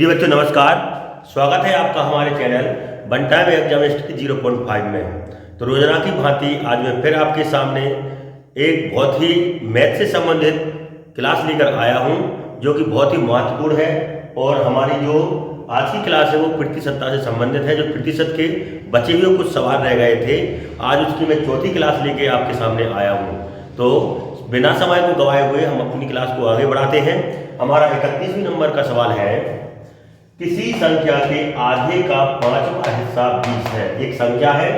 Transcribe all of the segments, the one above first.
प्रिय बच्चों नमस्कार, स्वागत है आपका हमारे channel one time exam history 0.5 में। तो रोजाना की भांति आज मैं फिर आपके सामने एक बहुत ही मैथ से संबंधित क्लास लेकर आया हूं, जो कि बहुत ही महत्वपूर्ण है। और हमारी जो आज की क्लास है वो प्रतिशतता से संबंधित है। जो प्रतिशत के बचे हुए कुछ सवाल रह गए थे, आज उसकी मैं चौथी क्लास लेके आपके सामने आया हूँ। तो बिना समय को गवाए हुए हम अपनी क्लास को आगे बढ़ाते हैं। हमारा 31वें नंबर का सवाल है, किसी संख्या के आधे का पांचवा हिस्सा 20 है। एक संख्या है,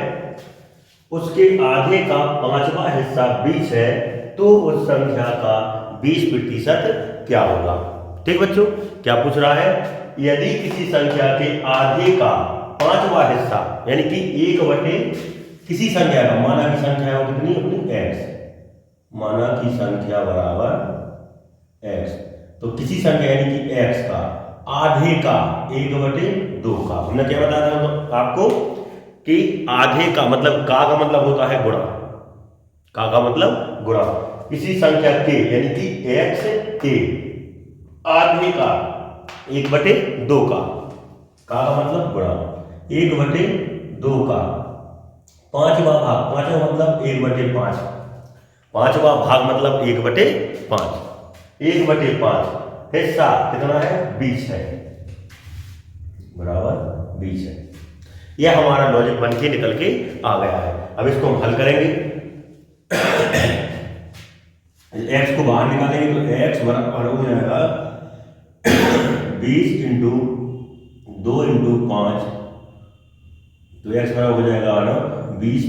उसके आधे का पांचवा हिस्सा 20 है, तो उस संख्या का 20% क्या होगा। ठीक बच्चों, क्या पूछ रहा है, यदि किसी संख्या के आधे का पांचवा हिस्सा यानी कि 1/, किसी संख्या का, माना की संख्या है वो कितनी, अपनी x, माना की संख्या बराबर x, तो किसी संख्या यानी कि x का आधे का 1/2 का, हमने क्या बताया था आपको कि आधे का मतलब का मतलब होता है गुणा, का मतलब गुणा। किसी संख्या के यानी कि x के आधे का 1/2 का मतलब गुणा 1/2 का पांचवा भाग, पांचवा मतलब 1/5, पांचवा भाग मतलब 1/5, 1/5 हिस्सा कितना है, 20 है, बराबर 20 है। यह हमारा लॉजिक बन के निकल के आ गया है। अब इसको हम हल करेंगे। x को बाहर निकालेंगे तो x बराबर हो जाएगा 20 × 2 × 5, तो x बराबर हो जाएगा 20,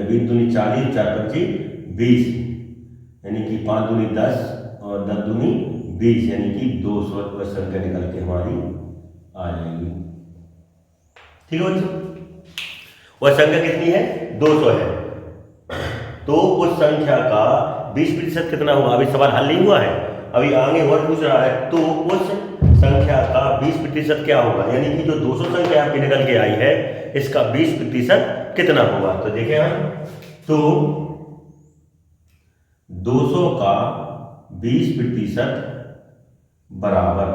20 दूनी 40, 4 25 20, यानी कि 5 दूनी 10 और 10 दूनी 20, यानी कि 200 संख्या निकल के हमारी आ जाएगी। ठीक है बच्चों, वह संख्या कितनी है, 200 है। तो उस संख्या का 20% कितना हुआ। अभी सवाल हल नहीं हुआ है, अभी आगे और पूछ रहा है, तो उस संख्या का 20% क्या होगा, यानी कि जो 200 संख्या आपकी निकल के आई है, इसका 20% कितना होगा। तो देखें हम, तो 200 का 20% बराबर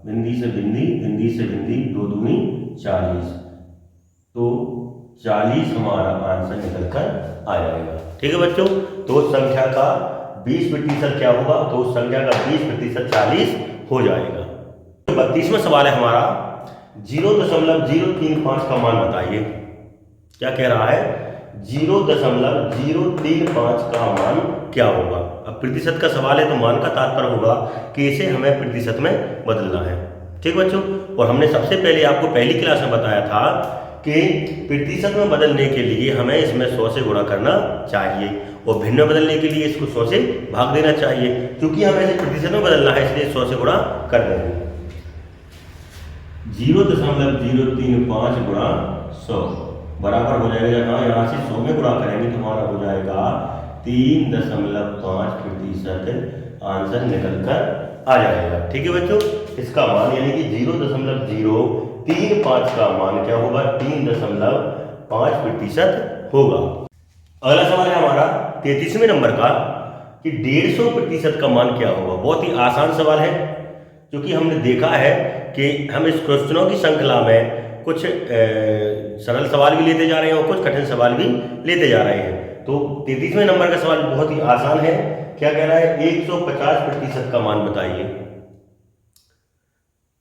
बिंदी से बिंदी, बिंदी से बिंदी, 2 दूनी 40, तो 40 हमारा आंसर निकल कर आ जाएगा। ठीक है बच्चों, तो उस संख्या का 20% क्या होगा, तो उस संख्या का 20% 40 हो जाएगा। 32वां सवाल है हमारा, 0.035 का मान बताइए। क्या कह रहा है, 0.035 का मान क्या होगा। अब प्रतिशत का सवाल है तो मान का तात्पर्य होगा कि इसे हमें प्रतिशत में बदलना है। ठीक बच्चों, और हमने सबसे पहले आपको पहली क्लास में बताया था कि प्रतिशत में बदलने के लिए हमें इसमें 100 से गुणा करना चाहिए, और भिन्न में बदलने के लिए इसको 100 से भाग देना चाहिए। क्योंकि हमें इसे प्रतिशत में बदलना है, इसलिए 100 से गुणा कर देंगे। 0.035 गुणा 100 बराबर हो जाएगा, यहाँ से 100 में गुणा करेंगे तो हमारा हो जाएगा 3.5% आंसर निकल कर आ जाएगा। ठीक है बच्चों, इसका मान यानी कि 0.035 का मान क्या होगा, 3.5% होगा। अगला सवाल है हमारा 33वें नंबर का, कि 150% का मान क्या होगा। बहुत ही आसान सवाल है, क्योंकि हमने देखा है कि हम इस क्वेश्चनों की श्रृंखला में कुछ सरल सवाल भी लेते जा रहे हैं और कुछ कठिन सवाल भी लेते जा रहे हैं। तो 33वें नंबर का सवाल बहुत ही आसान है। क्या कह रहा है, 150% का मान बताइए।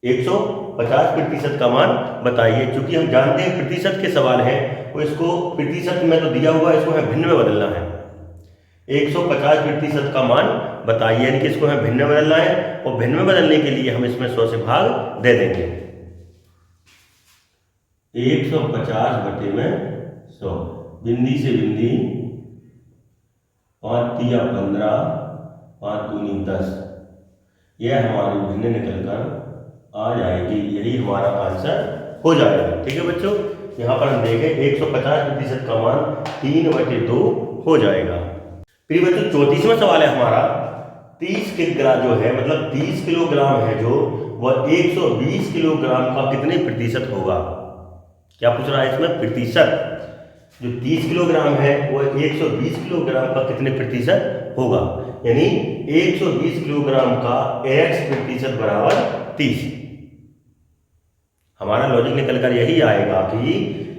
150% का मान बताइए। क्योंकि हम जानते हैं प्रतिशत के सवाल है, तो इसको प्रतिशत में तो दिया हुआ है, इसको हमें भिन्न में बदलना है। 150% का मान बताइए, यानी कि इसको हमें भिन्न में बदलना है, और भिन्न में बदलने के लिए हम इसमें 100 से भाग दे देंगे। 150/100, बिंदी से बिंदी, 5 तिया 15, 5 दूनी 10, यह हमारी भिन्न निकल कर आ जाएगी। यही हमारा आंसर हो जाएगा। ठीक है बच्चों, यहाँ पर हम देखें 150% का मान 3/2 हो जाएगा। फिर बच्चों 34वां सवाल है हमारा, 30 किलोग्राम जो है, मतलब 30 किलोग्राम है जो, वह 120 किलोग्राम का कितने प्रतिशत होगा। क्या पूछ रहा है इसमें, प्रतिशत। जो 30 किलोग्राम है वो 120 किलोग्राम का कितने प्रतिशत होगा, यानी 120 किलोग्राम का x% बराबर 30। हमारा लॉजिक निकल कर यही आएगा कि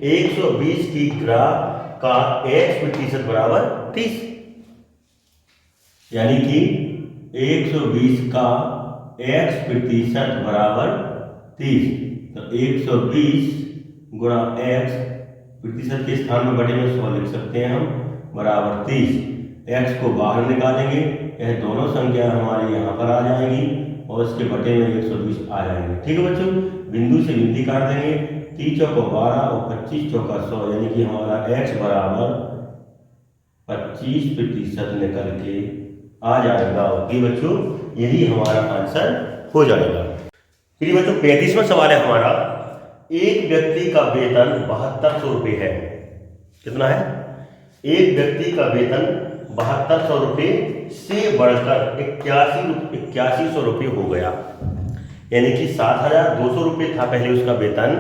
120 की ग्राफ का x प्रतिशत बराबर 30, यानी कि 120 का x प्रतिशत बराबर 30। तो 120 गुणा x प्रतिशत के स्थान में बटे में 100 लिख सकते हैं हम, बराबर 30। x को बाहर निकालेंगे, यह दोनों संख्या हमारी यहाँ पर आ जाएंगी और इसके बटे में 120 आ जाएंगे। ठीक है बच्चों, बिंदु से बिंदी काट देंगे, 30 चौको 12 और 25 चौका 100, यानी कि हमारा x बराबर 25% निकल के आ जाएगा। ओके बच्चों, यही हमारा आंसर हो जाएगा। फिर बच्चों 35वां सवाल है हमारा, एक व्यक्ति का वेतन 7200 रुपये है। कितना है? एक व्यक्ति का वेतन 7200 रुपये से बढ़कर 8100 रुपये हो गया, यानी कि 7200 रुपये था पहले उसका वेतन,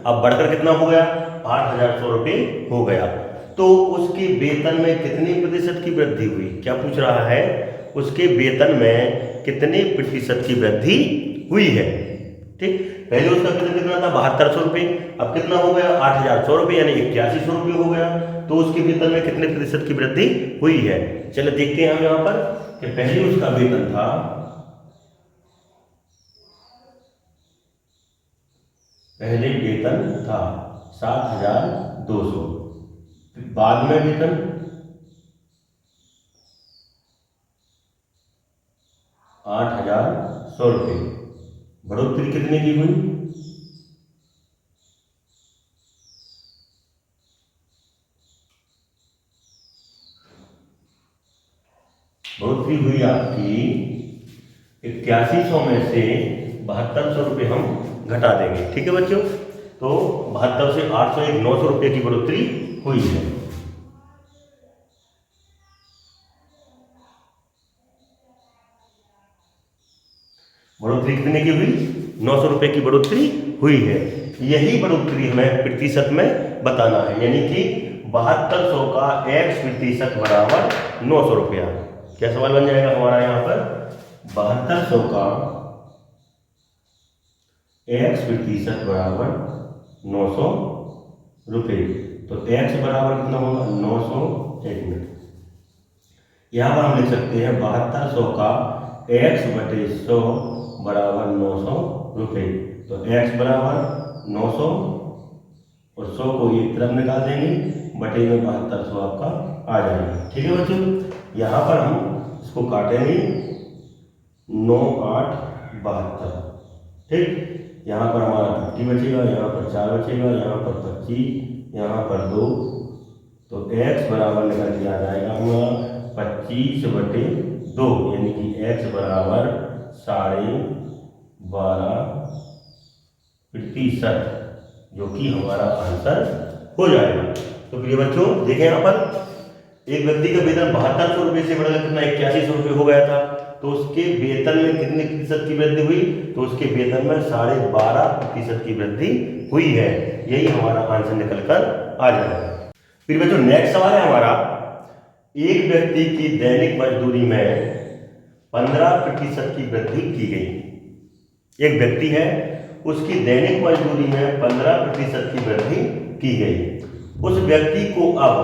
अब बढ़कर कितना हो गया? 8100 रुपये हो गया। तो उसके वेतन में कितने प्रतिशत की वृद्धि हुई? क्या पूछ रहा है? उसके वेतन में कितने प्रतिशत की वृद्धि हुई है। ठीक, पहले उसका वेतन कितना था? 7200 रुपये, अब कितना हो गया? 8100 रुपये, यानी 8100 रुपये हो गया। तो उसके वेतन में कितने प्रतिशत की वृद्धि हुई है? चलो देखते हैं हम यहाँ पर कि पहले उसका वेतन था, पहले वेतन था 7200, बाद में वेतन 8100 रुपये, बढ़ोतरी कितने की हुई? बढ़ोतरी हुई आपकी 8100 में से 7200 रुपये हम घटा देंगे। ठीक है बच्चों, तो 72 से 801 900 रुपये की बढ़ोतरी हुई है। बढ़ोतरी कितने की हुई? 900 रुपये की बढ़ोतरी हुई है। यही बढ़ोतरी हमें प्रतिशत में बताना है, यानी कि 7200 का x प्रतिशत बराबर 900 रुपया। क्या सवाल बन जाएगा हमारा यहाँ पर? 7200 का x प्रतिशत बराबर 900 रुपये। तो x बराबर कितना होगा? 900। एक मिनट, यहाँ पर हम लिख सकते हैं 7200 का x बटे 100 बराबर 900 रुपये। तो x बराबर 900 और 100 को एक तरफ निकाल देंगे, बटे में 7200 आपका आ जाएगा। ठीक है बच्चों, यहाँ पर हम इसको काटेंगे 9 8 72। ठीक, यहाँ पर हमारा 50 बचेगा, यहाँ पर 4 बचेगा, यहाँ पर 25, यहाँ पर 2। तो x बराबर निकल के आ जाएगा हमारा 25 बटे 2, यानी कि x बराबर 12.5%, जो कि हमारा आंसर हो जाएगा। तो प्रिय बच्चों देखें यहाँ पर, एक व्यक्ति का वेतन 7200 रुपये से बढ़कर कितना 8100 रुपये हो गया था, तो उसके वेतन में कितने प्रतिशत की वृद्धि हुई? तो उसके वेतन में 12.5% की वृद्धि हुई है। यही हमारा आंसर निकल कर आ जाएगा। फिर बच्चों नेक्स्ट सवाल है हमारा, एक व्यक्ति की दैनिक मजदूरी में 15% की वृद्धि की गई। एक व्यक्ति है, उसकी दैनिक मजदूरी में 15% की वृद्धि की गई। उस व्यक्ति को अब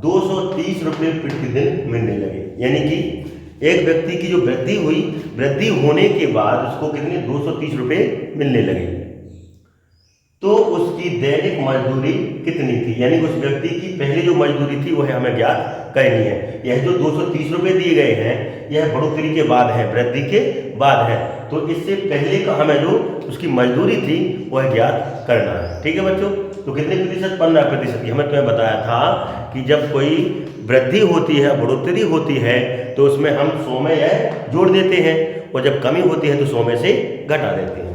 230 रुपये प्रतिदिन मिलने लगे, यानी कि एक व्यक्ति की जो वृद्धि हुई, वृद्धि होने के बाद उसको कितने 230 रुपये मिलने लगे। तो उसकी दैनिक मजदूरी कितनी थी? यानी उस व्यक्ति की पहले जो मजदूरी थी वह हमें ज्ञात करनी है। यह जो 230 रुपये दिए गए हैं, यह बढ़ोतरी के बाद है, वृद्धि के बाद है। तो इससे पहले का हमें जो उसकी मजदूरी थी वह ज्ञात करना है। ठीक है बच्चों, तो कितने प्रतिशत? 15% की। हमें तुम्हें बताया था कि जब कोई वृद्धि होती है, बढ़ोतरी होती है, तो उसमें हम 100 में यह जोड़ देते हैं, और जब कमी होती है तो 100 में से घटा देते हैं।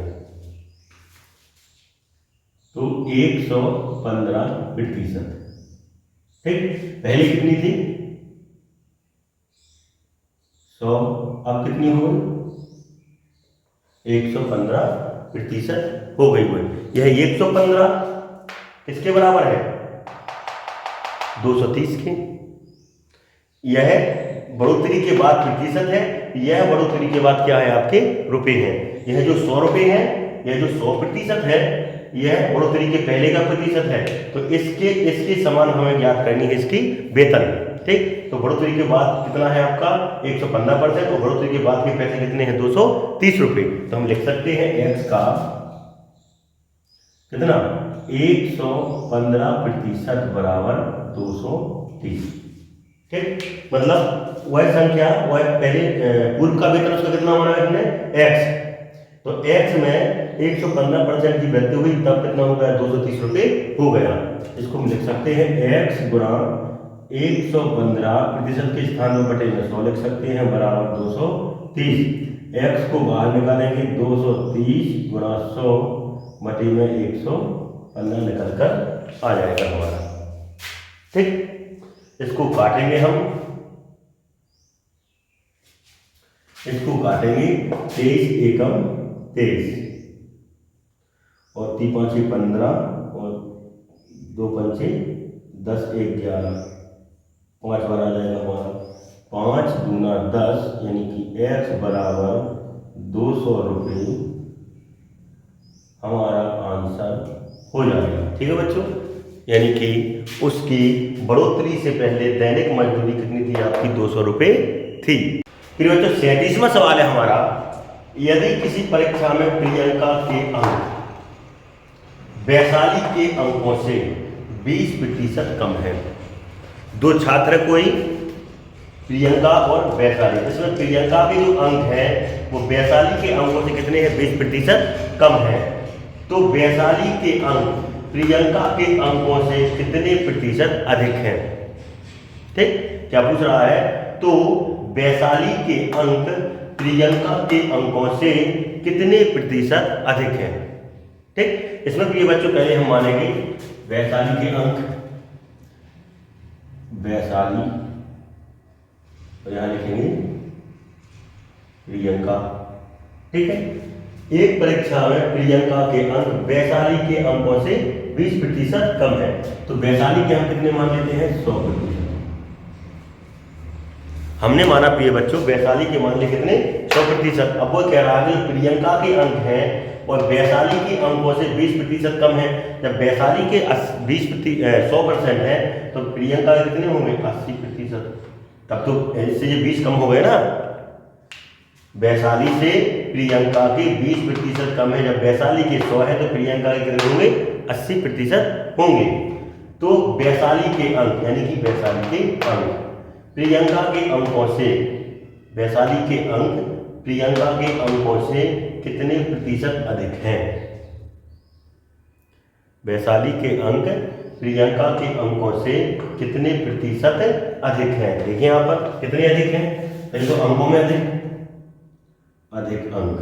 तो 115%। ठीक, पहले कितनी थी? 100, अब कितनी हो गई? 115% हो गई। यह 115 किसके बराबर है? 230 के। यह बढ़ोतरी के बाद प्रतिशत है, यह बढ़ोतरी के बाद क्या है? आपके रुपए हैं। यह जो 100 रुपये है, यह जो 100% है, यह बढ़ोतरी के पहले का प्रतिशत है, तो इसके समान हमें ज्ञात करनी है इसकी वेतन। ठीक, तो बढ़ोतरी के बाद कितना है आपका 115%, और बढ़ोतरी के बाद के पैसे कितने हैं 230 रुपये। तो हम लिख सकते हैं एक्स का कितना 115% बराबर 230। ठीक, मतलब वह संख्या वह पहले पूर्व का वेतन उसका कितना होना है हमने एक्स, तो एक्स में 115% की वृद्धि हुई तब कितना हो गया 230 रुपये हो गया। इसको हम लिख सकते हैं एक्स गुणा 115% के स्थान में बटे में 100 लिख सकते हैं बराबर 230। एक्स को बाहर निकालेंगे 230 गुणा 100 बटे में 115 निकल कर आ जाएगा हमारा। ठीक, इसको काटेंगे हम, इसको काटेंगे 23 एकम 23 और 3 5 15 और 2 5 10 1 11 5 बार आ जाएगा हमारा 5 दूना 10, यानी कि एक्स बराबर 200 रुपये हमारा आंसर हो जाएगा। ठीक है बच्चों, यानी कि उसकी बढ़ोतरी से पहले दैनिक मजदूरी कितनी थी आपकी 200 रुपये थी। फिर बच्चों 37वां सवाल है हमारा, यदि किसी परीक्षा में प्रियंका के अंक वैशाली के अंकों से 20% कम है, दो छात्र कोई प्रियंका और वैशाली, इसमें प्रियंका के जो अंक हैं वो वैशाली के अंकों से कितने हैं 20% कम है, तो वैशाली के अंक प्रियंका के अंकों से कितने प्रतिशत अधिक हैं। ठीक, क्या पूछ रहा है, तो वैशाली के अंक प्रियंका के अंकों से कितने प्रतिशत अधिक हैं। ठीक, इसमें प्रिय बच्चों पहले हम मानेंगे वैशाली के अंक, वैशाली तो यहां लिखेंगे प्रियंका। ठीक है, एक परीक्षा में प्रियंका के अंक वैशाली के अंकों से 20% कम है, तो वैशाली के अंक कितने मान लेते हैं 100%। हमने माना प्रिय बच्चों वैशाली के मान लिए कितने 100%। अब वो कह रहा है कि प्रियंका के अंक हैं और वैशाली के अंकों से 20% कम है। जब वैशाली के 100% है तो प्रियंका के कितने होंगे 80%। तब तो इससे ये 20 कम हो गए ना, वैशाली से प्रियंका के 20% कम है। जब वैशाली के 100 है तो प्रियंका के कितने होंगे 80% होंगे। तो वैशाली के अंक यानी कि वैशाली के अंक प्रियंका के अंकों से, वैशाली के अंक प्रियंका के अंकों से कितने प्रतिशत अधिक हैं। वैशाली के अंक प्रियंका के अंकों से कितने प्रतिशत अधिक हैं। देखिए यहाँ पर कितने अधिक हैं, पहले तो अंकों में अधिक अंक,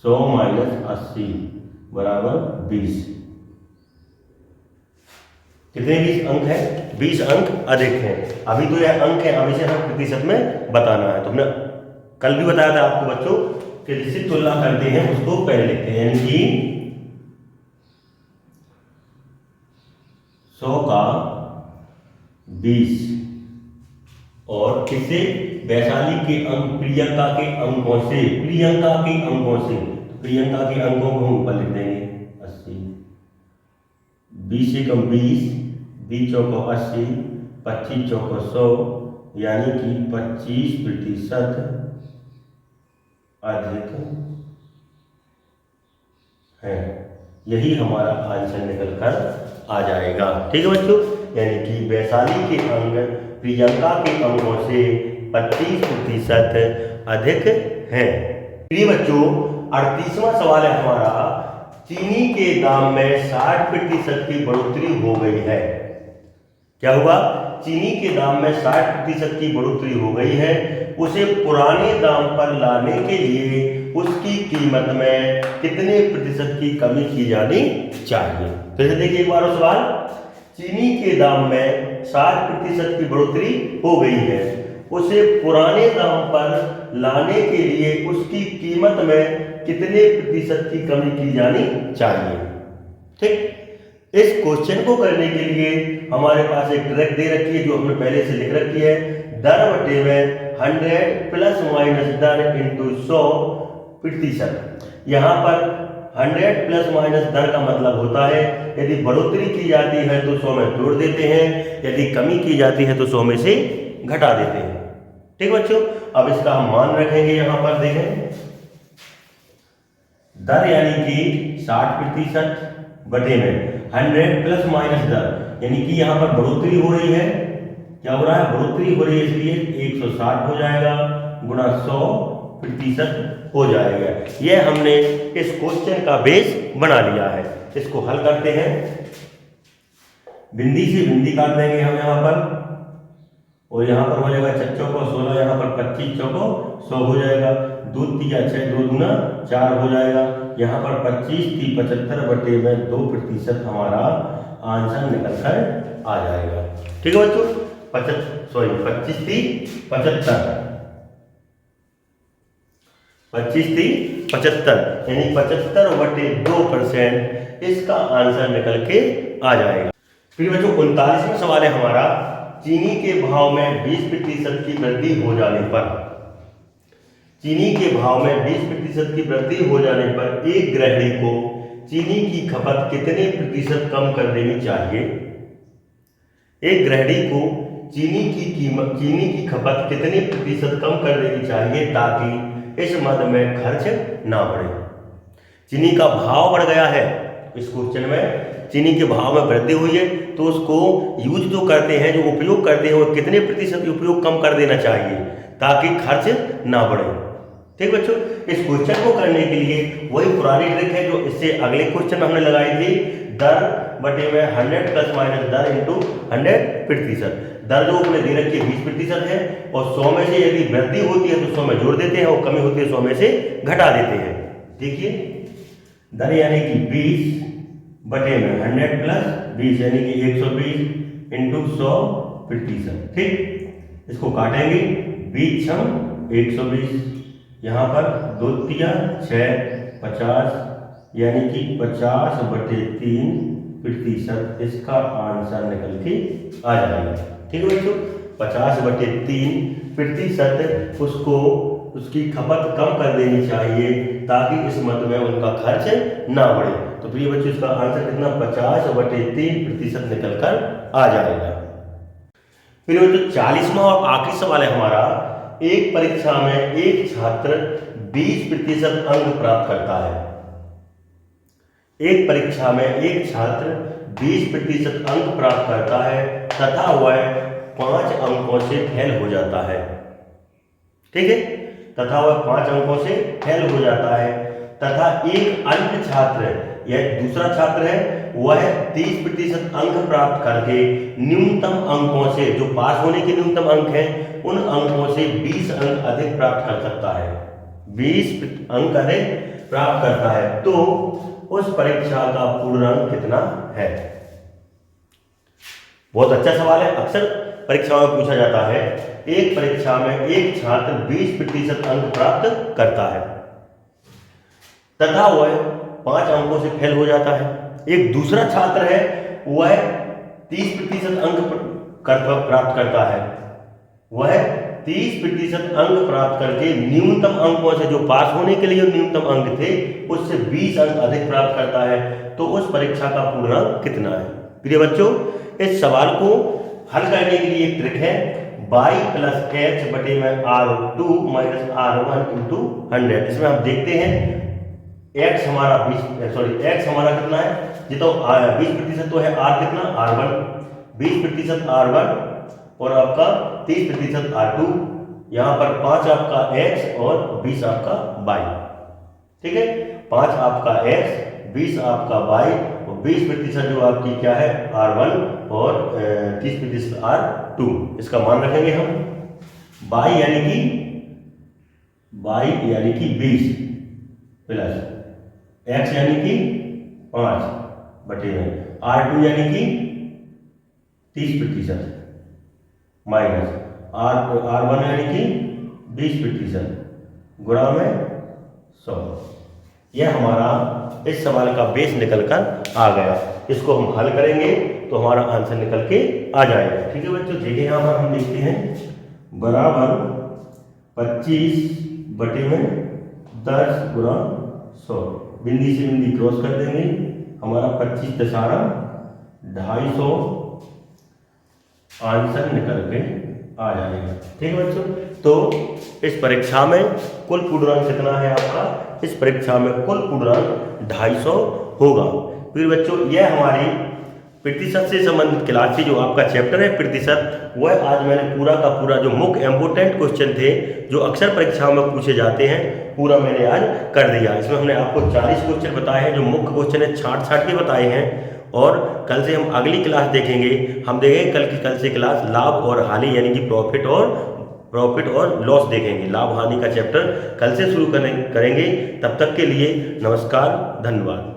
सौ -80 बराबर 20। कितने 20 अंक है 20 अंक अधिक हैं। अभी तो यह अंक है, अब इसे हमें प्रतिशत में बताना है। तो हमने कल भी बताया था आपको बच्चों कि जिससे तुलना करते हैं उसको पहले लिखते हैं, यानी कि 100 का 20 और किसे वैशाली के अंक प्रियंका के अंकों से, प्रियंका के अंकों से, प्रियंका के अंकों को हम ऊपर लिख देंगे 80। 20 एकम 20, 20 चौको 80, 25 चौको 100, यानी कि 25% अधिक है। यही हमारा आंसर निकल कर आ जाएगा। ठीक है बच्चों, यानी कि वैशाली के अंक प्रियंका के अंकों से 25% अधिक हैं। प्रिय बच्चों 38वां सवाल है हमारा, चीनी के दाम में 60% की बढ़ोतरी हो गई है। क्या हुआ, चीनी के दाम में 60% की बढ़ोतरी हो गई है। उसे पुराने दाम पर लाने के लिए उसकी कीमत में कितने प्रतिशत की कमी की जानी चाहिए। फिर से देखिए एक बार सवाल, चीनी के दाम में 60% की बढ़ोतरी हो गई है, उसे पुराने दाम पर लाने के लिए उसकी कीमत में कितने प्रतिशत की कमी की जानी चाहिए। ठीक, इस क्वेश्चन को करने के लिए हमारे पास एक ट्रिक दे रखी है जो हमने पहले से लिख रखी है, दर बटे में 100 प्लस माइनस दर इंटू 100 प्रतिशत। यहाँ पर 100 प्लस माइनस दर का मतलब होता है यदि बढ़ोतरी की जाती है तो 100 में जोड़ देते हैं, यदि कमी की जाती है तो 100 में से घटा देते हैं। ठीक बच्चों, अब इसका हम मान रखेंगे। यहाँ पर देखें दर यानी कि 60% बटे में 100 प्लस माइनस दर, यानी कि यहाँ पर बढ़ोतरी हो रही है। क्या हो रहा है? बढ़ोतरी हो रही है, इसलिए 160 हो जाएगा गुणा 100% हो जाएगा। यह हमने इस क्वेश्चन का बेस बना लिया है। इसको हल करते हैं। बिंदी से बिंदी काट देंगे हम यहाँ पर, और यहाँ पर हो जाएगा 6 चौको 16, यहाँ पर 25 चौको 100 हो जाएगा। 2 तिया 6, 2 दूना 4 हो जाएगा। यहाँ पर 25 × 75 बटे में 2% हमारा आंसर निकल कर आ जाएगा। ठीक है बच्चों, 25 × 75, 25 × 75 यानी 75 बटे 2% इसका आंसर निकल के आ जाएगा। फिर बच्चों 39वां सवाल है हमारा, चीनी के भाव में 20% की वृद्धि हो जाने पर, चीनी के भाव में 20% की वृद्धि हो जाने पर एक गृहिणी को चीनी की खपत कितने प्रतिशत कम कर देनी चाहिए? एक गृहिणी को चीनी की खपत कितने प्रतिशत कम कर देनी चाहिए ताकि इस मद में खर्च ना बढ़े? चीनी का भाव बढ़ गया है, इस क्वेश्चन में चीनी के भाव में वृद्धि हुई है, तो उसको यूज जो करते हैं, जो उपयोग करते हैं, वो कितने प्रतिशत उपयोग कम कर देना चाहिए ताकि खर्च ना बढ़े। ठीक बच्चों, इस क्वेश्चन को करने के लिए वही पुरानी ट्रिक है जो इससे अगले क्वेश्चन में हमने लगाई थी, दर बटे में 100 प्लस माइनस दर इंटू 100%। दर जो अपने दे रखी है 20% है, और 100 में से यदि वृद्धि होती है तो 100 में जोड़ देते हैं, और कमी होती है 100 में से घटा देते हैं। देखिए दर यानी कि 20 बटे में 100 प्लस 20 यानी कि 120 इंटू 100%। ठीक, इसको काटेंगे, 20 छम 120, यहाँ पर 2 तिया 6 50 यानी कि 50 बटे 3% इसका आंसर निकल के आ जाएगा। ठीक है बच्चों, 50 बटे 3% उसको उसकी खपत कम कर देनी चाहिए ताकि इस मद में उनका खर्च ना बढ़े। तो प्रिय बच्चों, इसका आंसर कितना? 50 बटे 3% निकल कर आ जाएगा। फिर बच्चों 40वां और आखिरी सवाल है हमारा, एक परीक्षा में एक छात्र 20% अंक प्राप्त करता है। एक परीक्षा में एक छात्र 20% अंक प्राप्त करता है तथा वह 5 अंकों से फेल हो जाता है। ठीक है, तथा वह 5 अंकों से फेल हो जाता है, तथा एक अन्य छात्र, यह दूसरा छात्र है, वह 30% अंक प्राप्त करके न्यूनतम अंकों से, जो पास होने के न्यूनतम अंक हैं, उन अंकों से 20 अंक अधिक प्राप्त कर सकता है। 20 अंक अधिक प्राप्त करता है तो उस परीक्षा का पूर्णांक कितना है? बहुत अच्छा सवाल है, अक्सर परीक्षाओं में पूछा जाता है। एक परीक्षा में एक छात्र 20% अंक प्राप्त करता है तथा वह 5 अंकों से फेल हो जाता है। एक दूसरा छात्र है, वह 30% अंक प्राप्त करता है, वह 30% अंक प्राप्त करके न्यूनतम अंकों से, जो पास होने के लिए न्यूनतम अंक थे, उससे 20 अंक अधिक प्राप्त करता है, तो उस परीक्षा का पूर्णांक कितना है? प्रिय बच्चों, इस सवाल को हल करने के लिए एक ट्रिक है, y प्लस एच बटे में R2 माइनस R1 इंटू 100। इसमें हम देखते हैं x हमारा x हमारा कितना है, ये तो 20% तो है, r कितना R1, 20% R1 और आपका 30% R2, यहाँ पर 5 आपका x और 20 आपका y। ठीक है, 5 आपका x, 20 आपका y और 20% जो आपकी क्या है R1 और 30% R2। इसका मान रखेंगे हम। y यानी कि 20 प्लस x यानी कि 5 बटे में R2 यानी कि 30% माइनस R1 यानी कि 20% गुणा में 100। यह हमारा इस सवाल का बेस निकलकर आ गया। इसको हम हल करेंगे तो हमारा आंसर निकल के आ जाएगा। ठीक है बच्चों, देखिए यहाँ पर हम देखते हैं बराबर 25 बटे में 10 गुना 100, बिंदी से बिंदी क्रॉस कर देंगे, हमारा 25 दशहरा 250 आंसर निकल के आ जाएगा। ठीक है बच्चों, तो इस परीक्षा में कुल पूर्णांक कितना है आपका? इस परीक्षा में कुल पूर्णांक 250 होगा। फिर बच्चों यह हमारी प्रतिशत से संबंधित क्लास की जो आपका चैप्टर है प्रतिशत, वह आज मैंने पूरा का पूरा जो मुख्य इम्पोर्टेंट क्वेश्चन थे जो अक्सर परीक्षाओं में पूछे जाते हैं पूरा मैंने आज कर दिया। इसमें हमने आपको 40 क्वेश्चन बताए हैं, जो मुख्य क्वेश्चन है छाट के बताए हैं। और कल से हम अगली क्लास देखेंगे, हम देखेंगे कल से क्लास लाभ और हानि यानी कि प्रॉफिट और लॉस देखेंगे। लाभ हानि का चैप्टर कल से शुरू करेंगे। तब तक के लिए नमस्कार, धन्यवाद।